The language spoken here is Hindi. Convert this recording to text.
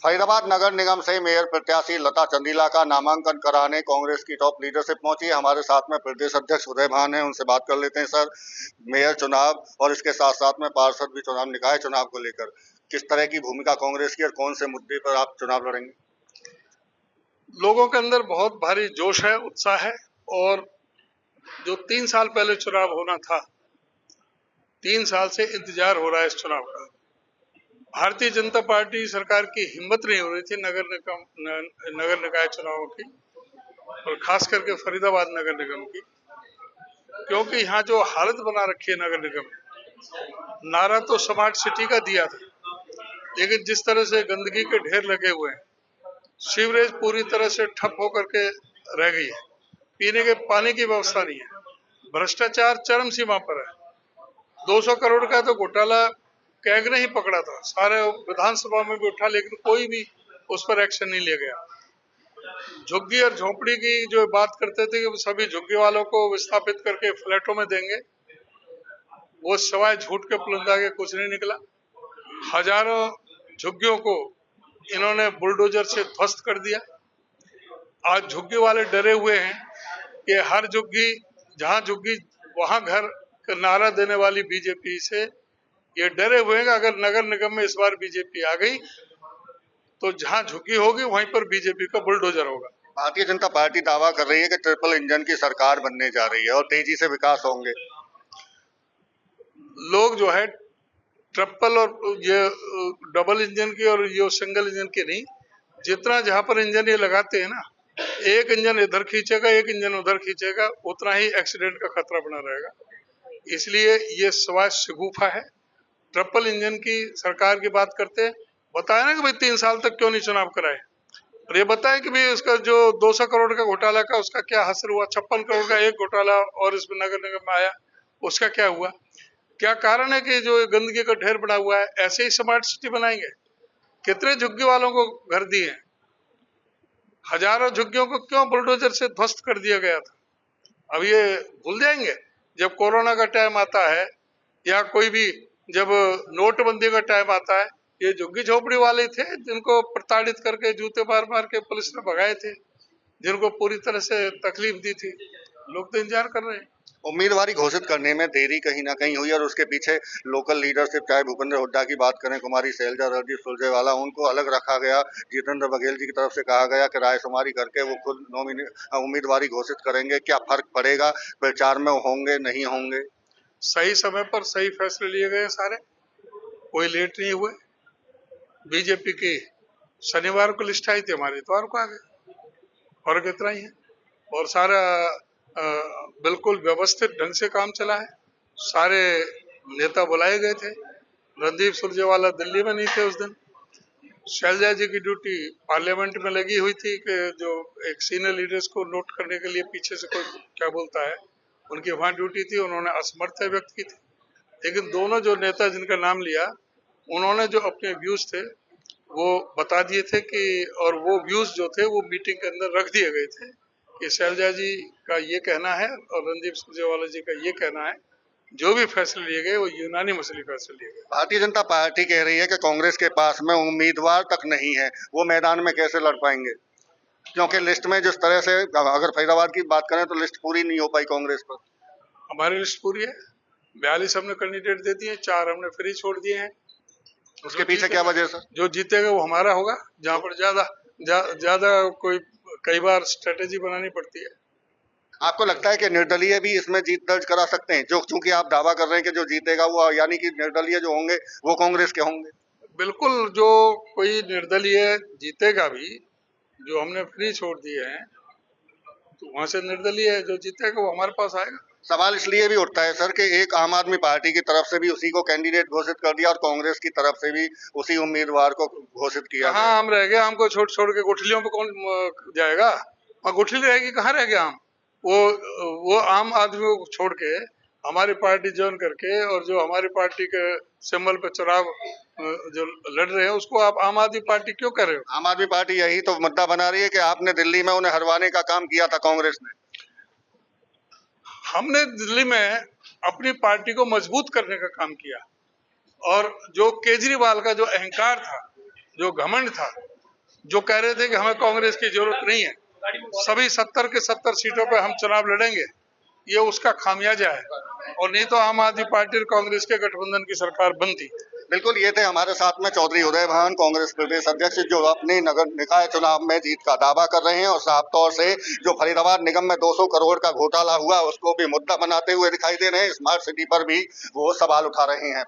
फरीदाबाद नगर निगम से मेयर प्रत्याशी लता चंदीला का नामांकन कराने कांग्रेस की टॉप लीडरशिप पहुंची है। हमारे साथ में प्रदेश अध्यक्ष उदय भान है, उनसे बात कर लेते हैं। सर, मेयर चुनाव और इसके साथ साथ में पार्षद भी चुनाव, निकाय चुनाव को लेकर किस तरह की भूमिका कांग्रेस की और कौन से मुद्दे पर आप चुनाव लड़ेंगे? लोगों के अंदर बहुत भारी जोश है, उत्साह है और जो 3 साल पहले चुनाव होना था, 3 साल से इंतजार हो रहा है इस चुनाव का। भारतीय जनता पार्टी सरकार की हिम्मत नहीं हो रही थी नगर निकाय चुनावों की और खास करके फरीदाबाद नगर निगम की, क्योंकि यहाँ जो हालत बना रखी है नगर निगम ने, नारा तो स्मार्ट सिटी का दिया था, लेकिन जिस तरह से गंदगी के ढेर लगे हुए हैं, सीवरेज पूरी तरह से ठप होकर के रह गई है, पीने के पानी की व्यवस्था नहीं है, भ्रष्टाचार चरम सीमा पर है। 200 करोड़ का तो घोटाला कैग ने ही पकड़ा था, सारे विधानसभा में भी उठा, लेकिन कोई भी उस पर एक्शन नहीं लिया गया। झुग्गी और झोपड़ी की जो बात करते थे कि सभी झुग्गी वालों को विस्थापित करके फ्लैटों में देंगे, वो सवाए झूठ के पुलंदा के कुछ नहीं निकला। हजारों झुग्गियों को इन्होंने बुलडोजर से ध्वस्त कर दिया। आज झुग्गी वाले डरे हुए हैं कि हर झुग्गी, जहां झुग्गी वहां घर का नारा देने वाली बीजेपी से ये डरे हुए हैं कि अगर नगर निगम में इस बार बीजेपी आ गई तो जहां झुग्गी होगी वहीं पर बीजेपी का बुलडोजर होगा। भारतीय जनता पार्टी दावा कर रही है कि ट्रिपल इंजन की सरकार बनने जा रही है और तेजी से विकास होंगे। लोग जो है ट्रिपल और ये डबल इंजन की और ये सिंगल इंजन की नहीं, जितना जहां पर इंजन ये लगाते हैं ना, एक इंजन इधर खींचेगा एक इंजन उधर खींचेगा, उतना ही एक्सीडेंट का खतरा बना रहेगा। इसलिए ये सवाल शगुफा है। ट्रिपल इंजन की सरकार की बात करते हैं, बताया ना कि भाई 3 साल तक क्यों नहीं चुनाव कराए, और ये बताएं कि भाई उसका जो 200 करोड़ का घोटाला का उसका क्या हसर हुआ, 56 करोड़ का एक घोटाला और इसमें नगर निगम में आया, उसका क्या हुआ, क्या कारण है कि जो गंदगी का ढेर बना हुआ है। ऐसे ही स्मार्ट सिटी बनाएंगे। कितने झुग्गी वालों को घर दिए, हजारों झुग्गियों को क्यों बुलडोजर से ध्वस्त कर दिया गया था। अब ये भूल जाएंगे जब कोरोना का टाइम आता है या कोई भी जब नोटबंदी का टाइम आता है, ये झुग्गी झोपड़ी वाले थे जिनको प्रताड़ित करके जूते मार मार के पुलिस ने भगाए थे, जिनको पूरी तरह से तकलीफ दी थी। लोग तो इंतजार कर रहे हैं। उम्मीदवारी घोषित करने में देरी कहीं ना कहीं हुई और उसके पीछे लोकल लीडरशिप, चाहे भूपेंद्र हुड्डा की बात करें, कुमारी शैलजा, रणदीप सुरजेवाला, उनको अलग रखा गया। जितेंद्र बघेल जी की तरफ से कहा गया कि रायशुमारी करके वो खुद उम्मीदवारी घोषित करेंगे। क्या फर्क पड़ेगा, प्रचार में होंगे नहीं होंगे? सही समय पर सही फैसले लिए गए, सारे कोई लेट नहीं हुए। बीजेपी की शनिवार को लिस्ट आई थी, हमारे इतवार को आ गए, फर्क इतना ही है। और सारा बिल्कुल व्यवस्थित ढंग से काम चला है। सारे नेता बुलाए गए थे। रणदीप सुरजेवाला दिल्ली में नहीं थे उस दिन। शैलजा जी की ड्यूटी पार्लियामेंट में लगी हुई थी कि जो एक सीनियर लीडर्स को नोट करने के लिए पीछे से कोई क्या बोलता है, उनकी वहां ड्यूटी थी, उन्होंने असमर्थता व्यक्त की थी। लेकिन दोनों जो नेता जिनका नाम लिया, उन्होंने जो अपने व्यूज थे वो बता दिए थे कि, और वो व्यूज जो थे वो मीटिंग के अंदर रख दिए गए थे कि शैलजा जी का ये कहना है और रणदीप सुरजेवाला जी का ये कहना है, जो भी फैसले लिए गए वो यूनानिमसली फैसले लिए गए। भारतीय जनता पार्टी कह रही है कि कांग्रेस के पास में उम्मीदवार तक नहीं है, वो मैदान में कैसे लड़ पाएंगे? क्योंकि लिस्ट में जिस तरह से, अगर फरीदाबाद की बात करें तो लिस्ट पूरी नहीं हो पाई कांग्रेस पर। हमारी लिस्ट पूरी है, 42 हमने कैंडिडेट दे दिए, 4 हमने फ्री छोड़ दिए हैं। उसके पीछे क्या वजह सर? जो जीतेगा वो हमारा होगा। जहाँ पर ज्यादा कोई कई बार स्ट्रेटेजी बनानी पड़ती है। आपको लगता है कि निर्दलीय भी इसमें जीत दर्ज करा सकते हैं? जो चूंकि आप दावा कर रहे हैं कि जो जीतेगा वो, यानी कि निर्दलीय जो होंगे वो कांग्रेस के होंगे। बिल्कुल, जो कोई निर्दलीय जीतेगा भी, जो हमने फ्री छोड़ दिए हैं, तो वहां से निर्दलीय जो जीतेगा वो हमारे पास आएगा। सवाल इसलिए भी उठता है सर कि एक आम आदमी पार्टी की तरफ से भी उसी को कैंडिडेट घोषित कर दिया और कांग्रेस की तरफ से भी उसी उम्मीदवार को घोषित किया। हाँ, हम रह गए, हमको छोड़ के गुठलियों पे कौन जाएगा? और गुठली रहेगी, कहाँ रह गया हम? वो आम आदमी को छोड़ के हमारी पार्टी ज्वाइन करके, और जो हमारी पार्टी के सिंबल पे चुनाव जो लड़ रहे हैं, उसको आप आम आदमी पार्टी क्यों कर रहे हो? आम आदमी पार्टी यही तो मुद्दा बना रही है कि आपने दिल्ली में उन्हें हरवाने का काम किया था कांग्रेस ने। हमने दिल्ली में अपनी पार्टी को मजबूत करने का काम किया, और जो केजरीवाल का जो अहंकार था, जो घमंड था, जो कह रहे थे कि हमें कांग्रेस की जरूरत नहीं है, सभी 70 के 70 सीटों पर हम चुनाव लड़ेंगे, ये उसका खामियाजा है। और नहीं तो आम आदमी पार्टी और कांग्रेस के गठबंधन की सरकार बनती। बिल्कुल, ये थे हमारे साथ में चौधरी उदय भान, कांग्रेस प्रदेश अध्यक्ष, जो अपने नगर निकाय चुनाव में जीत का दावा कर रहे हैं और साफ तौर से जो फरीदाबाद निगम में 200 करोड़ का घोटाला हुआ उसको भी मुद्दा बनाते हुए दिखाई दे रहे हैं। स्मार्ट सिटी पर भी वो सवाल उठा रहे हैं।